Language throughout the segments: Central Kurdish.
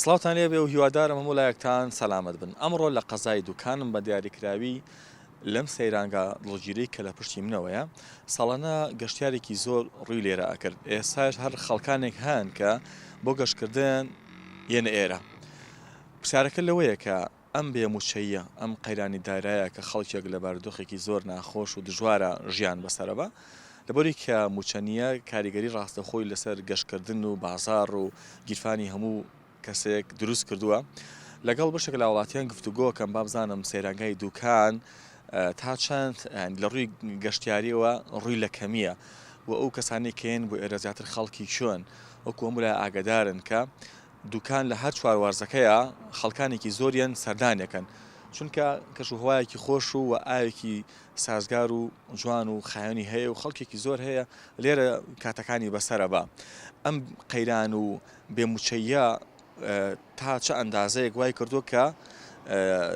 سڵاوتان لێبێ و هیوادارم هەموو لایەکتان سەلامەت بن. ئەمڕۆ لە قەزای دوکانم بە دیاریکراوی لەم سەیرانگە دڵگیرەی کە لە پشتی منەوەیە ساڵانە گەشتیارێکی زۆر ڕووی لێرە ئەکرد. ئێستاش هەر خەڵکانێک هەن کە بۆ گەشتکردن یەنە ئێرە. پرسیارەکە لەوەیە کە ئەم بێموچەیە ئەم قەیرانی دارایە کە خەڵکێک لە بارودۆخێکی زۆر ناخۆش و دژوارە ژیان بەسەرەبە لەبەری کە موچەنیە کاریگەری ڕاستەخۆی لەسەر گەشتکردن و بازار و گیرفانی هەموو کەسێک دروست کردووە. لەگەڵ بەشێک لە وڵاتیان گفتوگۆکەم با بزانم سەیرانگای دوکان تا چەند لە ڕووی گەشتیاریەوە ڕووی لە کەمیە و ئەو کەسانی کێن بۆ ئێرە زیاتر خەڵکی شوێن وەکو هەموو لای ئاگادارن کە دوکان لە هەر چواروارزەکەیە خەڵکانێکی زۆریان سەردانێکن چونکە کەشوهوایەکی خۆش و ئاوێکی سازگار و جوان و خایۆنی هەیە و خەڵکێکی زۆر هەیە لێرە کاتەکانی بەسەرە بە ئەم قەیران و بێموچەیە تا چه ئەندازەیەک وای کردو کە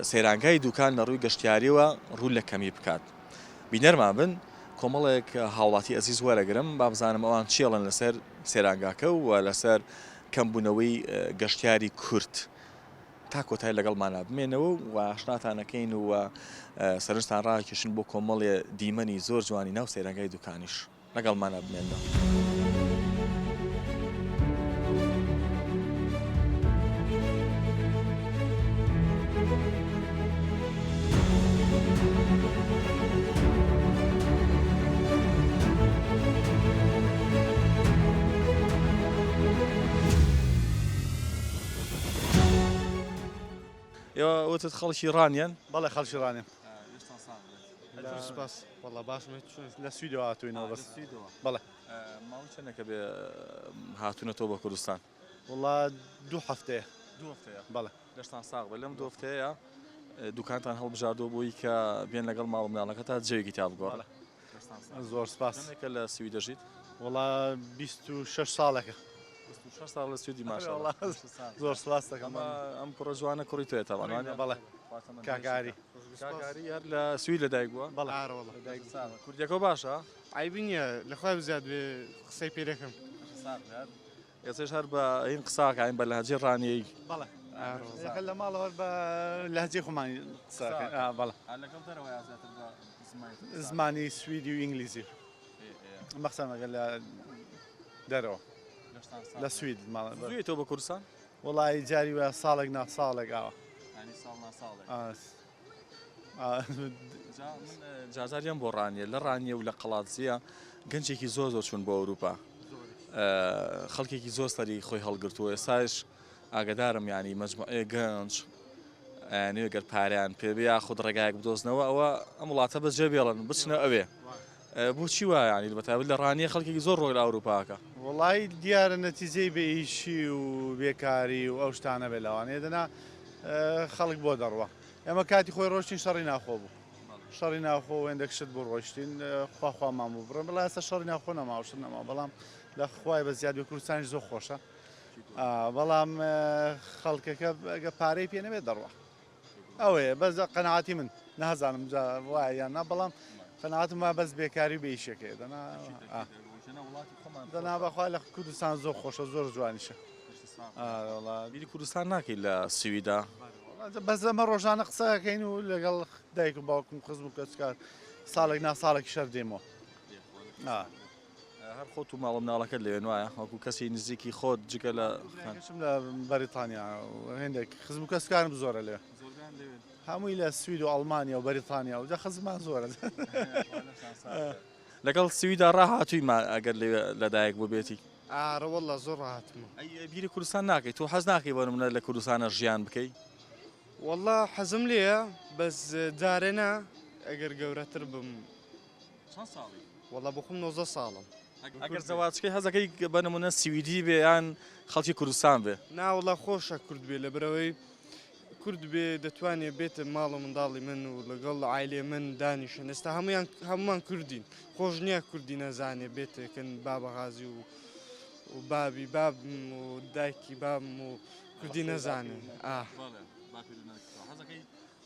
سەیرانگای دوکان لە ڕووی گەشتیاریەوە ڕوو لە کەمی بکات. بینەرمان بن کۆمەڵێک هاوڵاتی ئەزیز وەرەگرم با بزانم ئەوان چێڵن لەسەر سەیرانگاکە و لەسەر کەمبوونەوەی گەشتیاری کورد تا کۆتای لەگەڵمانە بمێنەوە و ئاشناتانەکەین و سەرنجتان ڕاکێشن بۆ کۆمەڵێ دیمەنی زۆر جوانی ناو سەیرانگای دوکانیش لەگەڵمانە بمێنەوە. وتت خەڵکی ڕانیان بەڵێ خەڵکی ڕانێن سپاس وەڵا باشم لە سویدەوە هاتووینەوە بەس بەڵێ ماوەی چەندێکە بێ هاتوونەتەوە بە کوردستان وەڵا دوو هەفتەیە بەڵێ دەشتان ساغ بە لەم دوو هەفتەیە دوکانتان هەڵبژاردۆ بۆی کە بێن لەگەڵ ماڵ منداڵەکە تا جێوێکی تا بگۆڕە. زۆر سپاس. کە لە سوید دەژیت؟ وەڵا 26 ساڵێکە. 26 ساڵ لە سویدی ماشەڵڵا. زۆر سپاس دەکەم. ئەم کوڕە جوانە کوڕی توێ تاوانوان بەڵێ کاکاری هەر لە سوید لەدایک بووە؟ بەڵێ کوردیەکە باشە؟ عیبی نییە لەخوای بزیاد بێ قسەی پێ دەکەم. ئێستش هەر بە ئین قساکە ئاین بە لەهجەی ڕانیەی. بەڵێ لە ماڵەوە بە لەهجەی خۆمانی قساکەن. بەڵێ زمانی سویدی و ئینگلیزی مەخسەن ئەگەر لە دەرەوە لە سوید ماڵێتەوە بە کوردستان؟ وڵی جاری وە ساڵێک نا ساڵێک ئاوە جازاریان بۆ ڕانیە لە ڕانیە و لە قەڵاتزیە گەنجێکی زۆر زۆر چوون بۆ ئەوروپا خەڵکێکی زۆر سەری خۆی هەڵگرتووە. ئێستاش ئاگدارم ینی مەجموعەیە گەنج نوێگەر پاریان پێبێ یاخود ڕێگایەک بدۆزنەوە ئەوە ئەم وڵاتە بەجێ بێڵن بچنە ئەوێ بۆچی وایە ینی بەتابەت لە ڕانیە خەڵکێکی زۆر ڕۆی لە ئەوروپاکە. وڵی دیارە نەتیجەی بە ئیشی و بێکاری و ئەو شتانە بێ لەوانەیە دەنا خەڵک بۆ دەڕوە. ئەمە کاتی خۆی ڕۆشتین شەڕی ناخۆ بوو شەڕی ناخۆ وێندەکشت بۆ ڕۆشتین خواخوا ماموو بڕن بڵا ئێستا شەڕی ناخۆ نەماوشت نەما بەڵام لە خوای بە زیاد کوردستانی زۆر خۆشە بەڵام خەڵکەکە ئەگە پارەی پێ نەبێت دەڕوە ئەوەیە بەس قەناعاتی من نازانم وایە یان نا بەڵام قەناعاتم وا بەس بێکاری بە ئیشەکەی دەنا بەخوا لە کوردستان زۆر خۆشە زۆر جوانیشە. بیری کوردستان ناکەی لە سویدا؟ بەس ئەمە ڕۆژانە قسەکەین و لەگەڵ دایک و باوکم خزم و کەسکار ساڵێک ناساڵێکی شەر دێمەوە. هەر خۆت و ماڵە مناڵەکەت لەوێن وایە وەکو کەسی نزیکی خۆت جگە لە لە بەریتانیا هێندێک خزم و کەسکارم زۆرە لێ هەمووی لە سوید و ئەڵمانیا و بەریتانیا و جا خزمان زۆرە. لەگەڵ سویدا ڕاهاتووی ئەگەر لەدایک بۆ بێتی؟ ئارەوەڵە زۆر ڕاهاتمە. بیری کوردستان ناکەیت تۆ حەز ناکەی بۆ منە لە کوردستانە ژیان بکەی؟ وەڵا حەزم لێیە بەس جارێنە ئەگەر گەورەتر بم. چەند ساڵی؟ وەڵا بۆ خۆم 19 ساڵم. ئەگەر زەواجکەی هەزەکەی بە نمونە سویدی بێ یان خەڵکی کوردستان بێ؟ ناوەڵا خۆشە کورد بێ لەبەرەوەی کورد بێ دەتوانێت بێتە ماڵە منداڵی من و لەگەڵ عایلێ من دانیشن ئێستا هەمومان کوردین خۆش نییە کوردی نەزانێ بێتێکن بابەغازی و بابی بابم و دایکی بابم و کوردی نەزانێن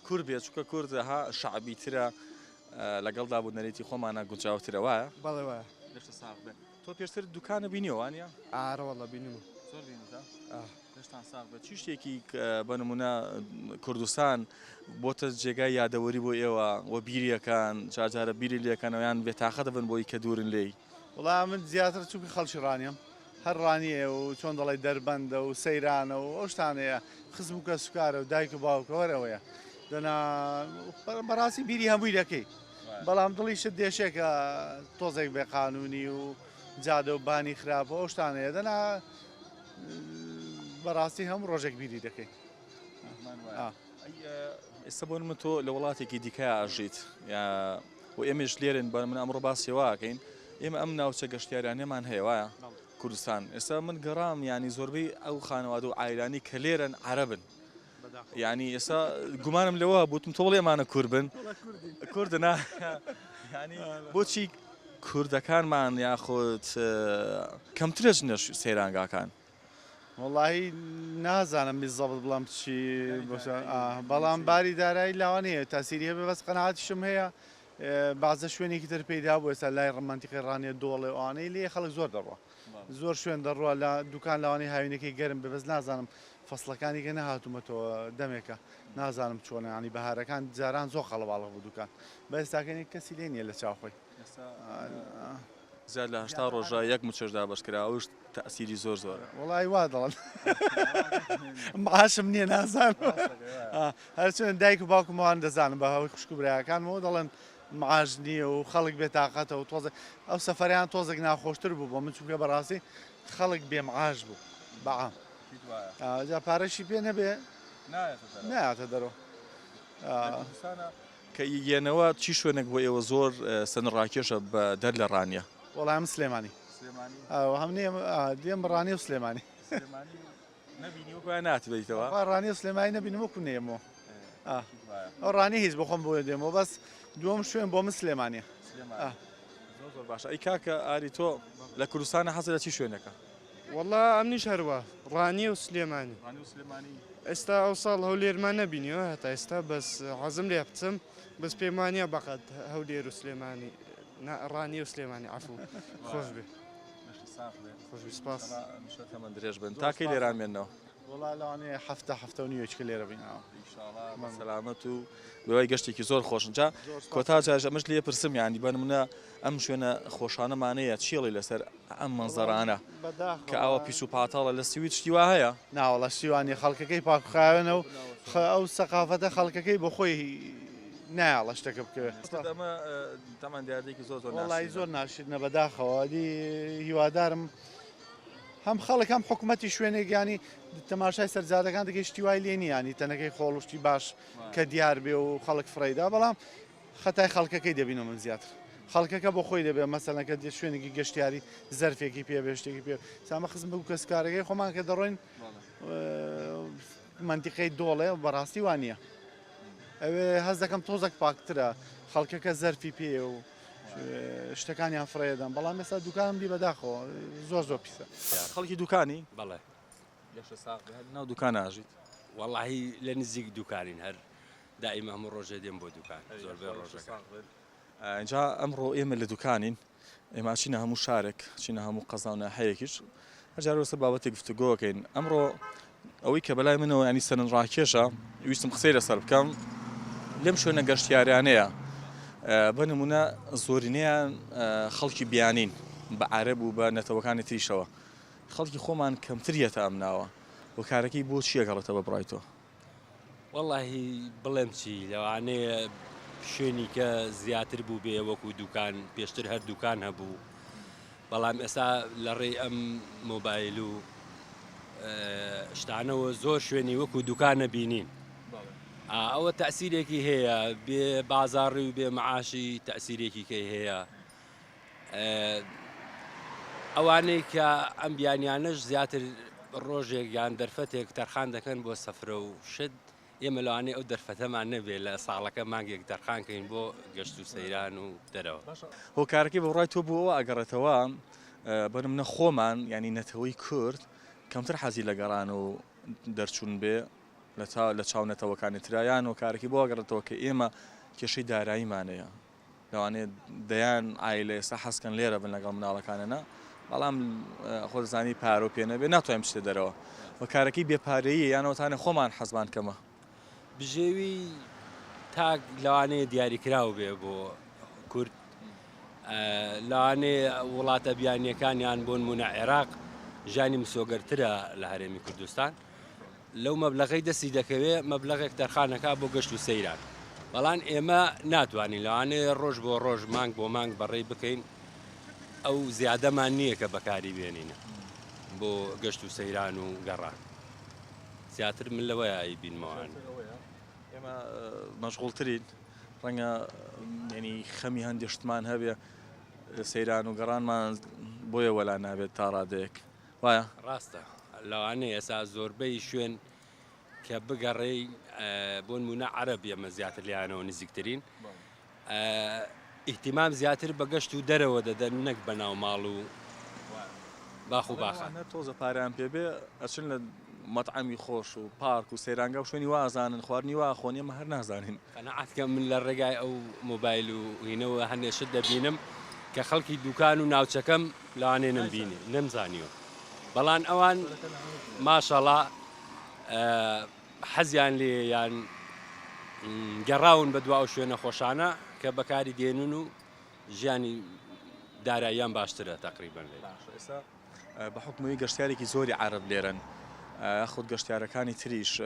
کورد بێت چکە کورد ها شعبی ترە لەگەڵدا بوو نەرێتی خۆمانە گونجاوترە وایە؟ بەڵێ وایە. تۆ پێشتر دوکانە بینیەوە وانە؟ ئارەوەڵە بینم. چی شتێکی بە نمونە کوردستان بۆتە جێگای یادەوەری بۆ ئێوە و بیریەکان جاجارە بیری لەکەنەوەیان بێتاقە دەبن بۆی کە دوورن لێی وڵام من زیاتر چووکە خەڵکی ڕانیم هەر ڕانیە و چۆن دەڵی دەربەندە و سەیرانە و ئەو شتانەیە خزم و کە سوکارە و دایک و باوکەوەرەوەیە دەنا بەڕاستی بیری هەمووی دەکەی بەڵام دڵیشت دێشێکە تۆزێک بێ قانونی و جادە و بانی خراپە ئەو شتانەیە دەنا بەڕاستی هەموو ڕۆژێک بیری دەکەی ئێستا بۆ من تۆ لە وڵاتێکی دیکە ئاژیت و ئێمەش لێرن بە من ئەمڕۆ باسیێواکەین ئێمە ئەم ناوچە گەشتیارانێمان هەیە وایە کوردستان ئێستا من گەڕام ینی زۆربەی ئەو خانەوادە و ئایرانی کە لێرن عەرەبن ینی ئێستا گومانم لەوە بوتم تۆڵ ئێمانە کورد بن کوردنا ینی بۆچی کوردەکانمان یاخۆت کەمترە ژنە سەیرانگاکان وڵی نازانم بیزەبت بڵام چی بەڵام باری دارایی لاوانەیە تاسیری هەبێ بەس قەناعاتیشم هەیە بازە شوێنێکی تر پێدا بوو ێستا لای ڕمانتیقی ڕانێ دۆڵێ ئەوانەی لێ خەڵک زۆر دەڕوە زۆر شوێن دەڕوە لە دوکان لاوانەی هاوینەکەی گەرم بەبەست نازانم فەسڵەکانی گە نەهاتوومەتەوە دەمێکە نازانم چۆنە ینی بەهارەکان جاران زۆر خەڵەباڵغ بوو دوکان بە ئێستاکەنی کەسی لێ نییە لە چاوخۆی زیاد لە هەشتا ڕۆژە یەک مچەشدا بەشکرا ئەوش تەسیری زۆر زۆرە وڵی وا دەڵن معاشم نییە نازانم هەرچێن دایک و باوکمەوان دەزانم بە هەوەی خوشک و برایەکانمەوە دەڵێن معاش نییە و خەڵک بێتاقەتەوە و تۆزە ئەو سەفەریان تۆزێک ناخۆشتر بوو بۆ من چونکە بەڕاستی خەڵک بێ معاش بوو بەعام جا پارەشی پێ نەبێ نایاتە دەرەوە کە یێنەوە چی شوێنێک بۆ ئێوە زۆر سنڕاکێشە بە دەر لە ڕانیە وەڵام سلێمانی هەم دێم ڕانی و سلێمانی ناتبیتەوە ڕانی و سلێمانی نەبینم وەکو نێمەوە ئەو ڕانی هیچ بخۆم بۆ دێمەوە بەس دووەم شوێن بۆ من سلێمانیە زۆر باشە ئەی کاکە ئاری تۆ لە کوردستانە حەزە لە چی شوێنەکە وەڵا ئەمنیش هەروە ڕانی و سلێمانی ئێستا ئەو ساڵ هەولێرمان نەبینیەوە هەتا ئێستا بەس حەزم لێ بچم بەس پێمانە بەقەت هەولێر و سلێمانی ڕانی و سلێمانی عفو خۆش بێ خۆش سپاس تەمەن درێژ بن تاکەی لێرانمێنەوە وڵا لەوانەیە هەفتە و نیوەچکە لێرە بینەوە سەلامەت و بەوەی گەشتێکی زۆر خۆشنجا کۆتا جاژ ئەمەش لێ پرسم یانی بنمونە ئەم شوێنە خۆشانەمانەیە چێڵی لەسەر ئەم منزەرانە کە ئەوە پیس و پاتاڵە لە سویت شتی وا هەیە ناوەڵە شیوانی خەڵکەکەی پاکخاوێنە و ئەو سەقافەتە خەڵکەکەی بە خۆی نایڵە شتەکە بکەوێت ئەمە تامان دیاردێکی زۆر زۆر وڵی زۆر ناشیدنە بەداخەوە دی هیوادارم هەم خەڵک هەم حکوومەتی شوێنێکیانی تەماشای سەرجادەکان دەگەی شتی وای لێنی ینی تەنەکەی خۆڵشتی باش کە دیار بێ و خەڵک فڕیدا بەڵام خەتای خەڵکەکەی دەبینەوە من زیاتر خەڵکەکە بۆ خۆی دەبێت مەسەلەکە شوێنێکی گەشتیاری زەرفێکی پێ بێ شتێکی پێ سامە خزم بوو کەسکارەکەی خۆمان کە دەڕۆین منتیقەی دۆڵێ بەڕاستی وانە ئەوێ هەز دەکەم تۆزێک پاکترە خەڵکەکە زەرفی پێ و شتەکانیان فڕێدەم بەڵام ئێستا دوکانم دی بەداخەوە زۆر پیسە خەڵکی دوکانی بەڵێ ناو دوکان ئاژیت وەڵاهی لە نزیک دوکانین هەر دائیمە هەموو ڕۆژێ دێم بۆ دوکان زۆر بێ ڕۆژەکە اینجا ئەمڕۆ ئێمە لە دوکانین ئێمە چینە هەموو شارێک چینە هەموو قەزاونە هەیەکیش هەجار وەسەر بابەتێک گفتوگۆکەین ئەمڕۆ ئەوەی کە بەلای منەوە ینی سەرنجڕاکێشە ویستم قسەی لەسەر بکەم لێم شوێنە گەشتیاریانەیە بە نمونە زۆرینەیان خەڵکی بیانین بە عەرەب و بە نەتەوەکانی تریشەوە خەڵکی خۆمان کەمتریەتە ئەم ناوە و کارەکەی بۆ چیە گەڵێتە بە بڕای تۆ وەڵاهی بڵێم چی لەوانەیە شوێنی کە زیاتر بوو بێ وەکو دوکان پێشتر هەر دوکان هەبوو بەڵام ئێستا لە ڕێی ئەم مۆبایل و شتانەوە زۆر شوێنی وەکو دوکانە بینین ئەوە تەسیرێکی هەیە بێ بازاڕی و بێ معاشی تەسیرێکی کەی هەیە ئەوانەی کە ئەم بیانیانەش زیاتر ڕۆژێک یان دەرفەتێک تەرخان دەکەن بۆ سەفرە و شت ئێمە لەوانەیە ئەو دەرفەتەمان نەبێت لە ساڵەکە مانگێک دەرخانکەین بۆ گەشت و سەیران و دەرەوە هۆکارەکەی بە ڕای تۆ بووەوە ئەگەڕێتەوە بەنمونە خۆمان ینی نەتەوەی کورد کەمتر حەزی لە گەڕان و دەرچوون بێ لە چاونەتەوەکانی ترایان و کارێکی بۆ ئەگەڕێتەوە کە ئێمە کێشەی داراییمانەیە لەوانێت دەیان ئایلە ئێستا حەزکەن لێرە بن لەگەڵ مناڵەکانەنە بەڵام خۆ دەزانی پارۆ پێ نەبێ ناتوانین بچێت دەرەوە بە کارەکەی بێپارەیی یانەوەتانە خۆمان حەزمان کەمە بژێوی تاک لەوانەیە دیاریکراو بێ بۆ کورد لەوانەیە وڵاتە بیانیەکانیان بۆ نمونە عێراق ژانی مسۆگەرترە لە هەرێمی کوردستان لەو مەبلەغەی دەستی دەکەوێت مەبلەغێک تەرخانەکە بۆ گەشت و سەیران بەڵام ئێمە ناتوانین لەوانەیە ڕۆژ بۆ ڕۆژ مانگ بۆ مانگ بەڕێی بکەین ئەو زیادەمان نییە کە بەکاری بێنینە بۆ گەشت و سەیران و گەڕان زیاتر من لەوەیە بینمەوان ئێمە مەشغوڵترین ڕەنگە ینی خەمی هەندێک شتمان هەبێ سەیران و گەڕانمان بۆیە وەلا نابێت تا ڕادەیەک وایە ڕاستە لەوانەیە ئێستا زۆربەی شوێن کە بگەڕێی بۆ نمونە عەرەب ئێمە زیاتر لیانەوە نزیکترین ئیحتیمام زیاتر بە گەشت و دەرەوە دەدەن نەک بەناو ماڵ و باخ و باخان تۆزە پاریان پێبێ ئەچن لە مەطعەمی خۆش و پارک و سەیرانگە و شوێنی وازانن خواردنی وا خۆن ئێمە هەر نازانین قەنەعەتکە من لە ڕێگای ئەو مۆبایل و هینەوە هەندێشت دەبینم کە خەڵکی دوکان و ناوچەکەم لەوانێ نەمبینی نەمزانیوە بەڵام ئەوان ماشەڵا حەزیان لێ یان گەڕاون بە دواو شوێنە خۆشانە کە بەکاری دێنن و ژیانی داراییان باشترە تقریبان لێ ئێستا بە حکومی گەشتیارێکی زۆری عرب لێرن خودت گەشتیارەکانی تریش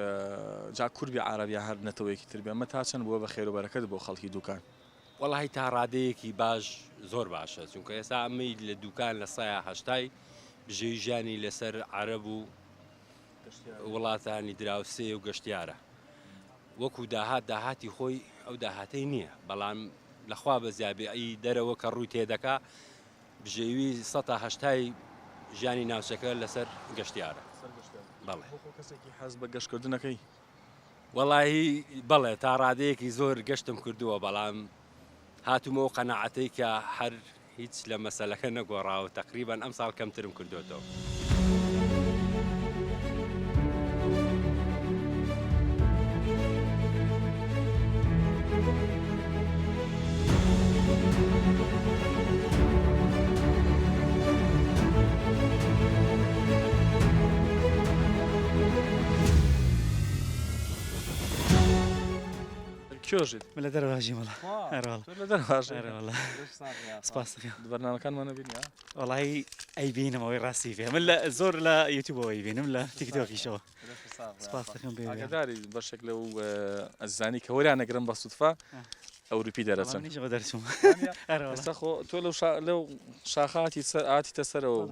جا کوربی عربیا هەر نەتەوەیەکی تر بێمە تا چەند بووە بە خێر و بەرەکەت بۆ خەڵکی دوکان وەڵی تا ڕادەیەکی باش زۆر باشە چونکە ئێستا ئەمەی لە دوکان لە سایە هەشتای بژێوی ژیانی لەسەر عەرەب و وڵاتانی دراوسێ و گەشتیارە وەکو داهاتی خۆی ئەو داهاتەی نییە بەڵام لەخوا بە زیابی دەرەوە کە ڕووی تێدەکا بژێوی ١٨ ژیانی ناوچەکە لەسەر گەشتیارە بەڵێ کەسێکی حەز بە گەشتکردنەکەی وەڵی بەڵێ تا ڕادەیەکی زۆر گەشتم کردووە بەڵام هاتومەوە قەنەعەتەی کە هەر هیچ لە مەسەلەکە نەگۆڕاوە تقریبان ئەم ساڵ کەمترم کردوێتەوە کێژیت من لە دەرەواژی مەڵە لە دەرواژ سپاس بەرنامەکانمان نبینیا وڵی ئەی بینمەوەی ڕاستی فێ من لە زۆر لە یوتیوبەوەی بینم لە تیکتۆکیشەوە سپاس دەکەم بێ ئاگداری بەشێک لەو ئەزانی کە وەریان نەگرم بە سوودفا ئەوروپی دەرەچن نیشەوە دەرچوم ئێستا خۆ تۆ لەو شاخاتی ئاتیتە سەرەوە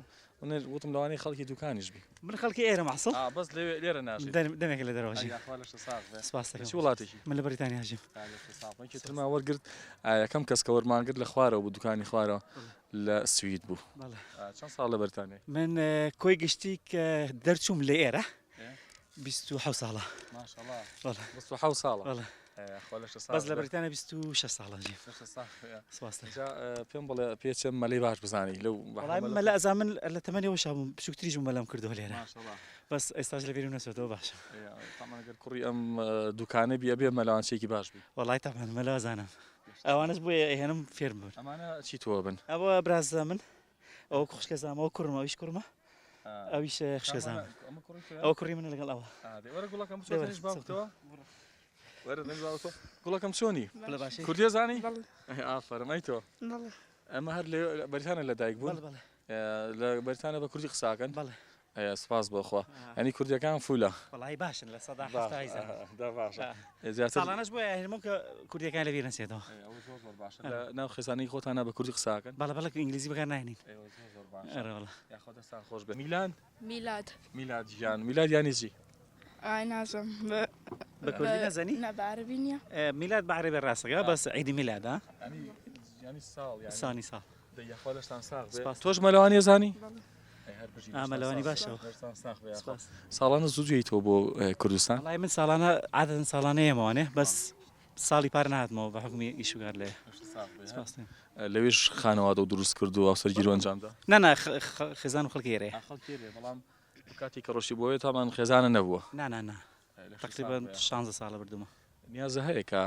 وتم لەوانەی خەڵکی دوکانیش بی من خەڵکی ئێرە مەحسڵ بەس لێرە ناژی دەمێک لە دەرەواژی سپاس چی دەکەم وڵاتێکی من لە بەریتانیا ژیم ترما وەرگرت یەکەم کەس کە وەرمانگرت لە خوارەوە بوو دوکانی خوارەوە لە سوید بوو چەند ساڵ لە بەریتانیا من کۆی گشتی کە دەرچووم لە ئێرە 27 ساڵە ساڵە بەس لە بەریتانیا 26 ساڵە ژیم سپاس پێم بڵێ پێچم مەلەی باش بزانی لەو مەلا ئەزا من لە تەمەنیەوە شابووم بچووکتریش مەلام کردووە لێرە بەس ئێستاش لە بێرم نەچێتەوە باشە ئەگەر کوڕی ئەم دوکانە بیە بێ مەلاوانچێکی باش بی وڵی تامان مەلا زانم ئەوانش بۆیە هێنم فێرم بوون ئەمانە چی تۆ بن ئەوە برازە من ئەوە خوشکەزانەوە کوڕمە ئەویش کوڕمە ئەویش خوشکەزانە ئەوە کوڕی منە لەگەڵ ئەوە گوڵەکەم چۆنی کوردی زانی ئافرەمەی تۆ ئەمە هەر لە بەریتانە لە دایک بوون لە بەریتانە بە کوردی قساکەن سپاس بۆخوا ئەنی کوردیەکان فولە وڵی باشن لە سەدا زیاترانەش بۆ هێنمە کە کوردیەکان لەبیر نسێتەوە ناو خێزانی خۆتانە بە کوردی قساکەن بەڵە بەڵک ئینگلیزی بەکار ناینین خۆش بە میلان میلاد ژیان میلاد یانیزی ئای نازم بە کوردی نەزانی نەبارەبی نییە میلاد بەعرێ بە ڕاستەکە بەس عیدی میلادە سانی ساڵ تۆش مەلەوانی زانی ئامەلەوانی باشەوە ساڵانە زوو گوێیتەوە بۆ کوردستان وڵی من ساڵانە عادەن ساڵانەیەمەوانێ بەس ساڵی پار نهاتمەوە بە حکومی ئیشوگار لێ لەوێش خانەوادە و دروست کرد و سەرگیر ئەنجامدا نەنا خێزان و خەڵکی ئێرێ بەڵام کاتی کە ڕۆشی بۆیە تامان خێزانە نەبووە نانانا تقریبان 16 ساڵە بردومە نیازە هەیە کە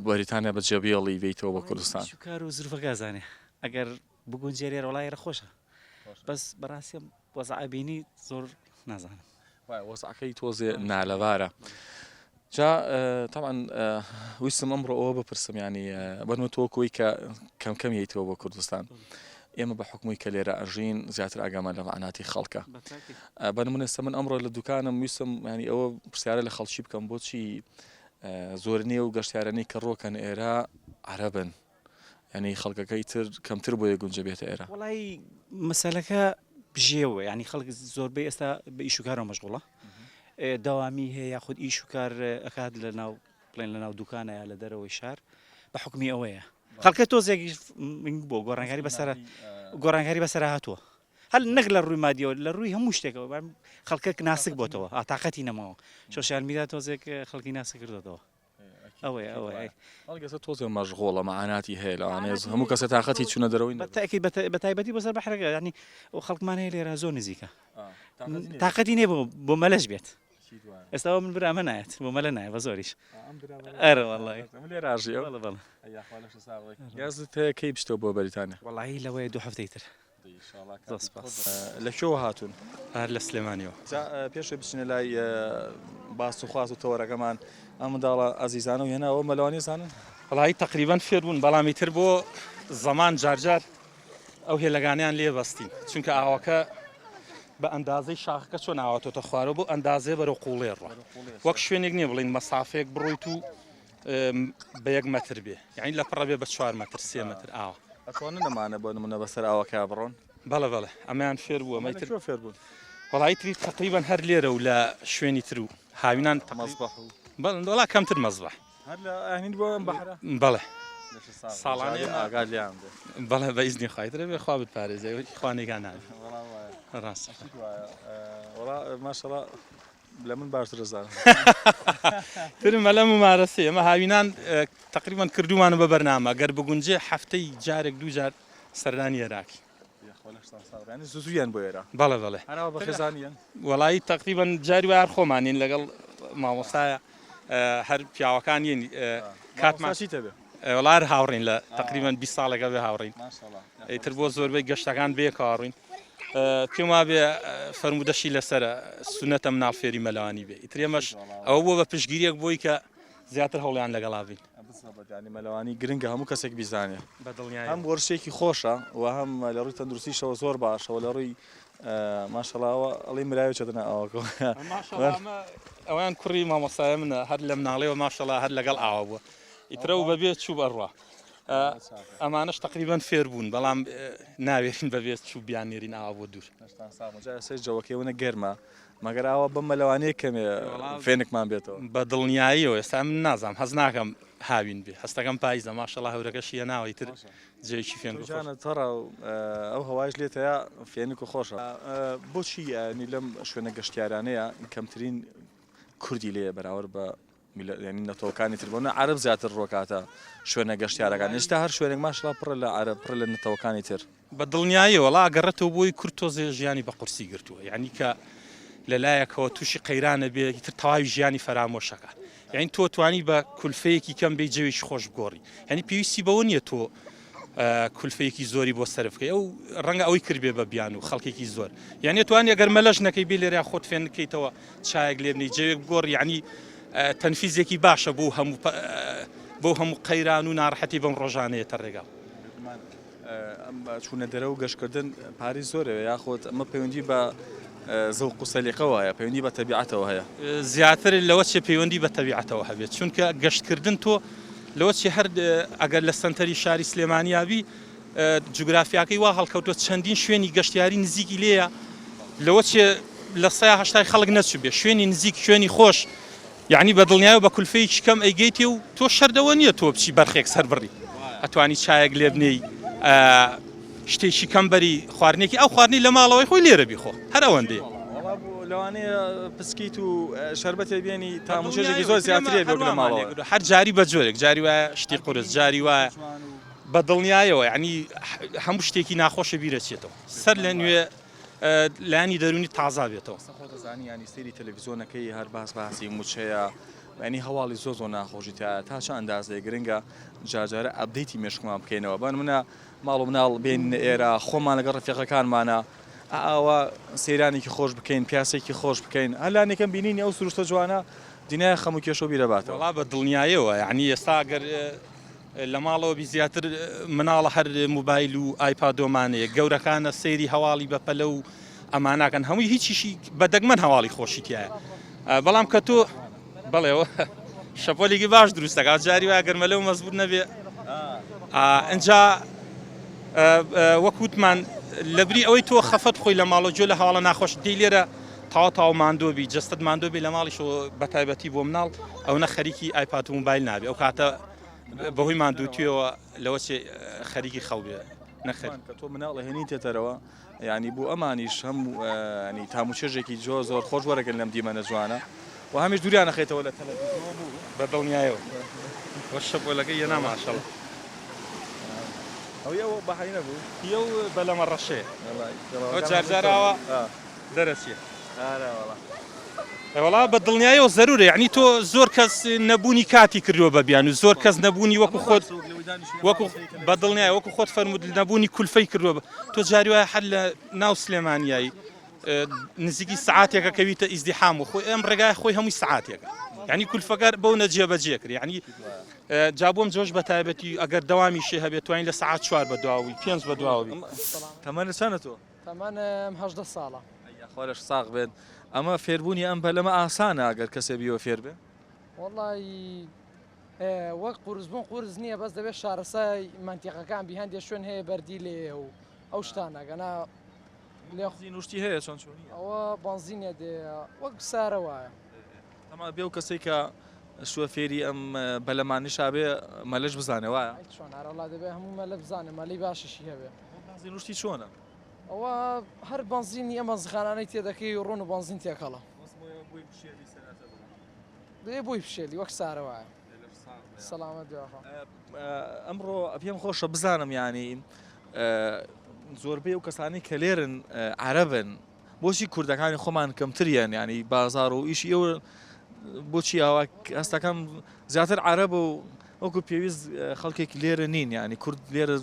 بەریتانیا بە جێبیێڵی بیتەوە بە کوردستان شوکار و زروفەکە زانێ ئەگەر بگونجێرێ وڵایەرە خۆشە بەس بەڕاستیم وەزعبینی زۆر نازانم. وەزعەکەی تۆزێ نالەبارە. جا طبعا ویستم ئەمڕۆ ئەوە بپرسم ینی بەنمە تۆکۆی کە کەم هیتەوە بۆ کوردستان ئێمە بە حکومی کە لێرە ئەژین زیاتر ئاگامان لە معناتی خەڵکە بەنمونەستە من ئەمڕۆ لە دوکانم ویستم ینی ئەوە پرسیارە لە خەڵکی بکەم بۆچی زۆرنیە و گەشتیارانەی کە ڕۆکەن ئێرە عەرەبن ینی خەڵکەکەی تر کەمتر بۆیە گونجە بێتە ئێرە. وڵی مەسەلەکە بژێوە ینی خەڵک زۆربەی ئێستا بە ئیش و کارەوە مەشغوڵە داوامی هەیە یاخود ئیش و کار ئەکات لە ناو بڵێن لە ناو دوکانەیە لە دەرەوەی شار بە حکمی ئەوەیە خەڵکە تۆزێکی بۆ گۆڕانکاری بەسەر هاتووە هەل نەک لە ڕووی مادیەوە لە ڕووی هەموو شتێکەوە خەڵکە ناسک بۆتەوە ئاتاقەتی نەماوە سۆشیال میدیا تۆزێک خەڵکی ناسک کردەوە ئەوەی هەڵگەسە تۆزێ مەشغوڵە مەعاناتی هەیە لەوانەیە هەموو کەسە تااقەتی چوونە دەرەوەی بە تایبەتی بەسەر بەحرەکە ینی ئەو خەڵکمان هەیە لێرە زۆر نزیکە تااقەتی نێ بۆ مەلەش بێت ئێستا من برامە نایەت بۆ مەلە نایە بە زۆریش ئەرە وەڵی لێراژی یازت هەیە کەی بشتەوە بۆ بەریتانیا وەڵی لەوەیە 2 هەفتەی تر لە شەوە هاتوون هەر لە سلێمانیەوە پێشە بچینە لای باس و خواست و تەوەرەکەمان ئەم منداڵە ئازیزانە و هێناەوە مەلەوانی زانن وڵی تقریبان فێر بوون بەڵامی تر بۆ زەمان جارجار ئەو هێلەگانیان لێ بەستین چونکە ئاوەکە بە ئەندازەی شاخەکە چۆن ئاواتۆتە خوارەوە بۆ ئەندازێ بەرەو قوڵێڕە وەک شوێنێک نییە بڵین مەسافەیەک بڕۆیت و بە 1 مەتر بێ یعنی لە پڕە بێ بە 4 مەتر 3 مەتر ئاوە ئەتوانە نەمانە بۆ نمونە بەسەر ئاوەکە بڕۆن بەڵێ ئەمەیان فێر بووە مەتر فێر بوون وڵی تری تقریبان هەر لێرە و لە شوێنی تر و هاوینان تەمەزبەح وڵا کەمتر مەزبەح هەر لە ئاهین بۆ بەحرە بەڵێ ساڵانەی ئاگات لێیان بەڵێ بە ئیزنی خوایترە بێ خوا بپارێزێ خوانێکان ناوێ ڕاست ماشەڵا لە من باشتر زانم ترمە لە ممارەسێ ئەمە هاوینان تقریبان کردومانە بە بەرنامە گەر بگونجێ هەفتەی جارێک 2 جار سەردانی عێراقی زوویان بۆ ئێرە بەڵێ هەراوە بە خێزانیان وەڵی تقریبان جاری وار خۆمانین لەگەڵ مامۆستایە هەر پیاوەکانین کاتماشی تەبێ وڵار هاوڕین لە تقریبان 20 ساڵێکە بێ هاوڕین ئیتر بۆ زۆربەی گەشتەکان بێ کاڕین پێم وا بێ فەرمودەشی لەسرە سونەتە مناڵ فێری مەلەوانی بێ ئیترێمەش ئەوە بۆ بە پشگیریەک بۆی کە زیاتر هەوڵیان لەگەڵاوین مەلەوانی گرنگە هەموو کەسێک بیزانێ بەدڵنیای هەم وەرشێکی خۆشە و هەم لە ڕووی تەندروستیشەوە زۆر باشەوە لە ڕووی ماشەڵاوە ئەڵی مراوی چەدنە ئەوەکە ئەویان کوڕی مامۆستایە منە هەر لە مناڵەوە ماشەڵا هەر لەگەڵ ئاوە بووە ئیترە و بەبێت چوو بەڕوا ئەمانش تقریبان فێر بوون بەڵام ناوێتین بەبێت چوو بیانێرین ئاوا بۆ دوور جەوەکەونە گەرمە مەگەر ئاوە بەم مەلەوانەیە کەمێ فێنێکمان بێتەوە بە دڵنیاییەوە ئێستا من نازام هەز ناکەم هاوین بێ هەستەکەم پاییزە ماشەڵا هەورەکەشی یە ناوەی تر جێکی فێن تەڕە ئەو هەوایش لێتەیە فێنێک و خۆشە بۆچی نی لەم شوێنە گەشتیارانەیە کەمترین کوردی لێ بەراورد بە ینی نەتەوەکانی تر بۆنە عەرب زیاتر ڕۆکاتە شوێنە گەشتیارەکان هێشتا هەر شوێنێک ماشڵا پڕە لە عەرب پڕە لە نەتەوەکانی تر بە دڵنیاییەوە وڵا گەڕێتەوە بۆی کورد تۆزێ ژیانی بە قورسی گرتووە یعنی کە لەلایەکەوە تووشی قەیرانە بێ تر تەواوی ژیانی فەرامۆشەکە یعنی تۆ توانی بە کولفەیەکی کەم بێ جەوێکی خۆش بگۆڕی یعنی پێویستی بەوە نییە تۆ کولفەیەکی زۆری بۆ سەرفکەی ئەو ڕەنگە ئەوەی کردبێ بە بیان و خەڵکێکی زۆر یعنی توانی ئەگەر مەلەش نەکەی بێ لێرە خۆت فێن بکەیتەوە چایەک لێ بنی جەوێک بگۆڕ یعنی تەنفیزێکی باشە بۆ هەموو قەیران و ناڕەحەتی بەم ڕۆژانەیەتە ڕێگا چوونە دەرە و گەشتکردن پاری زۆرەوە یاخۆت ئەمە پەیوەندی بە زەوق و سەلیقەوە هەیە پەیوەندی بە تەبیعەتەوە هەیە زیاتر لەوە چێ پەیوەندی بە تەبیعەتەوە هەبێت چونکە گەشتکردن تۆ لەوە چێ هەر ئەگەر لە سنتەری شاری سلێمانیابی جوگرافیاکەی وا هەڵکەوتۆ چەندین شوێنی گەشتیاری نزیکی لێیە لەوە چێ لە 180 خەڵک نەچوو بێ شوێنی نزیک شوێنی خۆش یعنی بە دڵنیایە بە کولفەیەکی کەم ئەیگەیتێ و تۆ شەردەوە نییە تۆ بچی بەرخێک سەر بڕی ئەتوانی چایەک لێ بنێی شتێکی کەم بەری خواردنێکی ئەو خواردنی لە ماڵەوەی خۆی لێرە بیخۆ هەر ئەوەندەیە لەوانەیە پسکیت و شەربەتێ بێنی تاموشێژێکی زۆر زیاترێ بێ لە ماڵەوە هەر جاری بە جۆرێک جاری وایە شتی قورس جاری وایە بە دڵنیایەوە یعنی هەموو شتێکی ناخۆشە بیرەچێتەوە سەر لە نوێ لانی دەرونی تازا بێتەوە خۆتەزانی ینی سەیری تەلەڤیزۆنەکەی هەر باسی موچەیە ینی هەواڵی زۆ ناخۆشی تا چە ئەندازەیە گرنگە جارجارە ئەبدەیتی مێشکمان بکەینەوە بان منە ماڵ و مناڵ بێن ئێرە خۆمان لەگەڵ ڕفیقەکانمانە ئاوا سەیرانێکی خۆش بکەین پیاسێکی خۆش بکەین هەلانێکم بینینی ئەو سروشتە جوانە دنیای خەمو کێشە بیرەباتەوە وڵا بە دڵنیایەوە یعنی ئێستا گەر لە ماڵەوە بی زیاتر مناڵە هەر موبایل و ئایپادۆمانەیە گەورەکانە سەیری هەواڵی بەپەلە و ئەماناکەن هەمووی هیچیشی بەدەگمەن هەواڵی خۆشیتیایە بەڵام کە تۆ بەڵێەوە شەپۆلێکی باش دروستەکە جاری وایە گەرمە لەو مەزبوط نەبێ ئەجا وەکوتمان لەبری ئەوەی تۆ خەفەت خۆی لە ماڵە جۆ لە هەواڵە ناخۆش دی لێرە تاو ماندۆبی جستت ماندۆبی لە ماڵیشەوە بەتایبەتی بۆ مناڵ ئەو نە خەریکی ئایپات و موبایل نابێ ئەو کاتە بەهۆی ماندووتیەوە لەوە خەریکی خەو بێ نەخەر کە تۆ مناڵە هێنی تێتەرەوە ینی بۆ ئەمانیش هەموو ینی تاموچێژێکی زۆر خۆش وەرەگەن لەم دیمەنە جوانە و هەمیش دووریان نەخێتەوە لە تەلەڤیزیۆن بوو بە دڵنیایەوە وە شەپۆلەکەی یەنا ماشەڵڵا ئەو ئەوە بەهایی نەبوو یەو بەلەمە ڕەشەیە ئەو جارجاراوە دەرەچیە وڵا بە دڵنیایەوە زەرورە یعنی تۆ زۆر کەس نەبوونی کاتی کردووە بەبیان و زۆر کەس نەبوونی وەکو خۆت وەکو بە دڵنیای وەکو خۆت فەرمود نەبوونی کولفەی کردووە تۆ جاری وایە هەر لە ناو سلێمانیایی نزیکی سعاتێکە کەویتە ئیزدیحام و خۆی ئەم ڕێگای خۆی هەمووی سعاتێکە یعنی کولفەکەر بەو نەجێبەجێ کرد یعنی جابۆم جۆش بە تایبەتی ئەگەر دەوامی شێ هەبێت توانین لە سعات 4 بەدواوی 5 بەدواوی تەمەنە چەنە تۆ تەمەنم 18 ساڵە خۆرش ساغ بێت ئەمە فێربوونی ئەم بەلەمە ئاسانە ئەگەر کەسێ بیوە فێر بێ وەڵی وەک قورس بوون قورس نییە بەس دەبێت شارەسای منتیقەکان بی هەندێک شوێن هەیە بەردی لێ و ئەو شتانەگەنا نوشتی هەیە چۆن ئەوە بنزینە دێ وەک سارە وایە ئەمە بێ و کەسێک کە شووە فێری ئەم بەلەمانیشا بێ مەلەش بزانێ وایە چۆن هەرەڵا دەبێت هەموو مەلە بزانێ مەلی باششی هەبێ نوشتی چۆنە ئەوە هەر بنزینی ئەمە زخانانەی تێدەکەی ڕۆن و بنزین تێکەڵە دێ بۆی پشێلی وەک سارە وایە سەلامەت دوێخە ئەمڕۆ پێم خۆشە بزانم ینی زۆربەی و کەسانی کە لێرن عەرەبن بۆچی کوردەکانی خۆمان کەمتریان ینی بازار و ئیشی ئێوە بۆچی ئەوە هەستەکەم زیاتر عەرەب و وەکو پێویست خەڵکێکی لێرە نین ینی کورد لێرە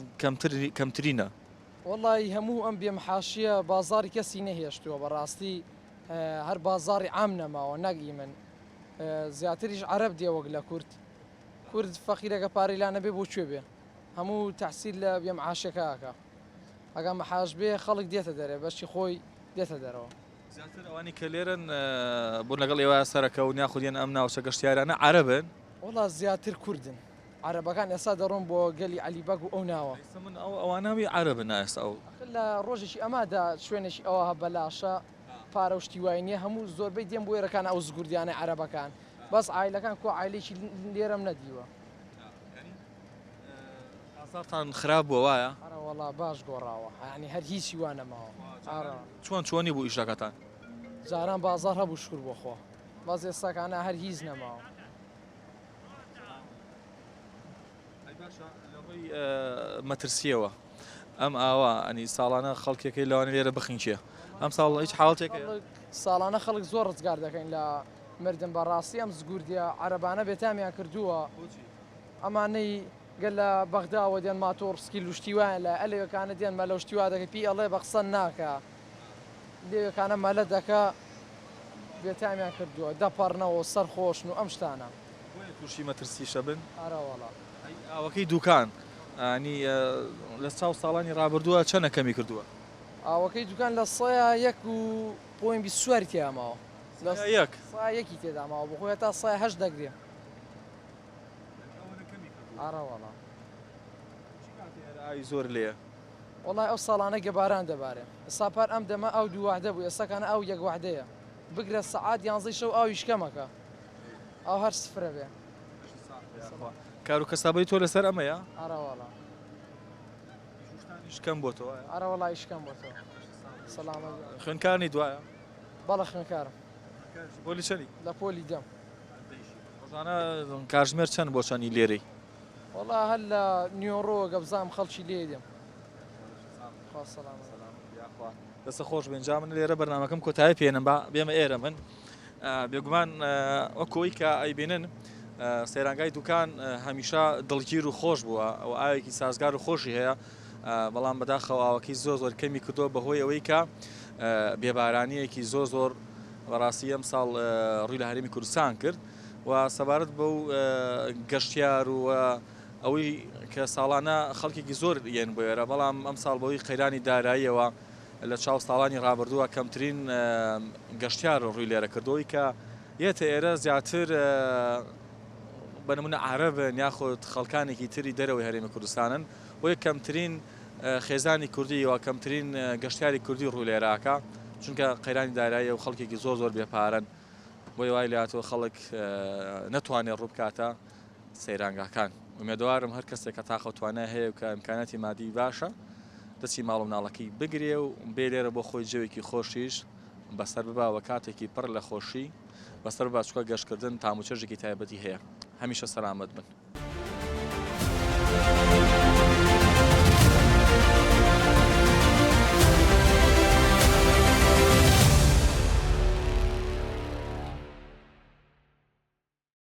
کەمترینە وڵی هەموو ئەم بێمحاشیە بازاری کەسی نەهێشتووە بەڕاستی هەر بازاری عام نەماوە نەگی من زیاتریش عەرەب دێوەک لە کورد فەقیرەکە پارەی لا نەبێ بۆ کوێ بێ هەموو تەحسیل لە بێمعاشەکەکە ئەگەر مەحاش بێ خەڵک دێتە دەرێ بەشی خۆی دێتە دەرەوە زیاتر ئەوانی کە لێرن بۆ لەگەڵ ئێوە سەرەکە و ناخودیان ئەم ناوچە گەشتیارانە عەرەبن وڵا زیاتر کوردن عەرەبەکان ئێستا دەڕۆن بۆ گەلی عەلیبەگ و ئەو ناوە من ئەواناوی عەرەبن ئێستا ئەو لە ڕۆژێکی ئەمادا شوێنێکی ئەوە بەلاشە پارە و شتی وای نییە هەموو زۆربەی دێم بۆ ئێرەکان ئەو زگوردیانە عەرەبەکان بەس عایلەکان کۆ عایلێکی لێرەم نەدیوە ئازارتان خراپ بووە وایە وڵا باش گۆڕاوە ینی هەر هیچی وانەماوە چۆنی بوو ئیشەکەتان جاران بازار هەبوو شکر بۆ خۆ باز ئێستاکانە هەر هیچ نەماوە مەترسیەوە ئەم ئاوا ئەنی ساڵانە خەڵکێکی لەوانە لێرە بخین چیە ئەم ساڵ هیچ حاڵێک ساڵانە خەڵک زۆر ڕزگار دەکەین لە مردن بەڕاستی ئەم زگوردیە عەرەبانە بێتامیان کردووە ئەمانەی گەل لە بەغداوە دێن ماتۆ ڕسکی لوشتیوان لە ئەلێوەکانە دێن مە لە شتیوا دەکە پێی ئەڵێ بە قسە ناکە لێوەکانە مەلە دەکە بێتامیان کردووە دەپەڕنەوە سەرخۆشن و ئەم شتانە تووشی مەترسیشە بن ئارەوەڵا ئاوەکەی دوکان ئەنی لە چاو ساڵانی ڕابردووە چەنە کەمی کردووە ئاوەکەی دوکان لە سەیە 1.24 تیاماوە یەک یەکی تێداماوە بخۆی تا سای هەش دەگرێ ئارەوەڵا زۆر لێە وڵای ئەو ساڵانە گەباران دەبارێ ئەسا پار ئەم دەمە ئەو دووەحدە بوو ئێستاکانە ئەو یەک وەحدەیە بگرە سەعات 11 شەو ئاوی شکەمەکە ئەو هەر سفرە بێ کار و کەسابەی تۆ لەسەر ئەمەیە ئارەوەڵا شکەم بۆ تۆ ئارەوەڵای شکەم بۆ تۆ سەلامە خوێنکارنی دوایە بەڵە خوێنکارم بۆلی چەنی لە پۆلی دەم ڕۆژانە کاتژمێر چەند بۆ چەندی لێرەی وڵا هەر لە نیۆڕۆ گەبزام خەڵکی لێ دێم دەستە خۆش بێنجا من لێرە بەرنامەکەم کۆتایی پێێنم بێمە ئێرە من بێگومان وەکۆی کە ئەیبێنن سەیرانگای دوکان هەمیشە دڵگیر و خۆش بووە ئەو ئاوێکی سازگار و خۆشی هەیە بەڵام بەداخەوە ئاوەکەی زۆر کەمی کردووە بەهۆی ئەوەی کە بێبارانیەکی زۆر بەڕاستی ئەم ساڵ ڕووی لە هەرێمی کوردستان کرد و سەبارەت بەو گەشتیار و ئەوەی کە ساڵانە خەڵکێکی زۆر یەن بۆێرە بەڵام ئەم ساڵ بەوەی قەیرانی داراییەوە لە چاو ساڵانی ڕابردووە کەمترین گەشتیار ڕووی لێرە کردەوەی کە یەتە ئێرە زیاتر بەنمونە عەرەبن یاخود خەڵکانێکی تری دەرەوەی هەرێمی کوردستانن بۆیە کەمترین خێزانی کوردی و کەمترین گەشتیاری کوردی ڕوو لێراکە چونکە قەیرانی داراییە و خەڵکێکی زۆر بێپارن بۆی وای لاتەوە خەڵک نەتوانێت ڕووبکاتە سەیرانگاکان ومێدەوارم هەر کەسێک کە تاقەتوانە هەیە و کە ئیمکاناتی مادی باشە دەچی ماڵ و مناڵەکەی بگرێ و بێ لێرە بۆ خۆی جەوێکی خۆشیش بەسەر بباوە کاتێکی پڕ لە خۆشی بەسەر باشکۆ گەشتکردن تاموچەژێکی تایبەتی هەیە هەمیشە سەلامەت بن.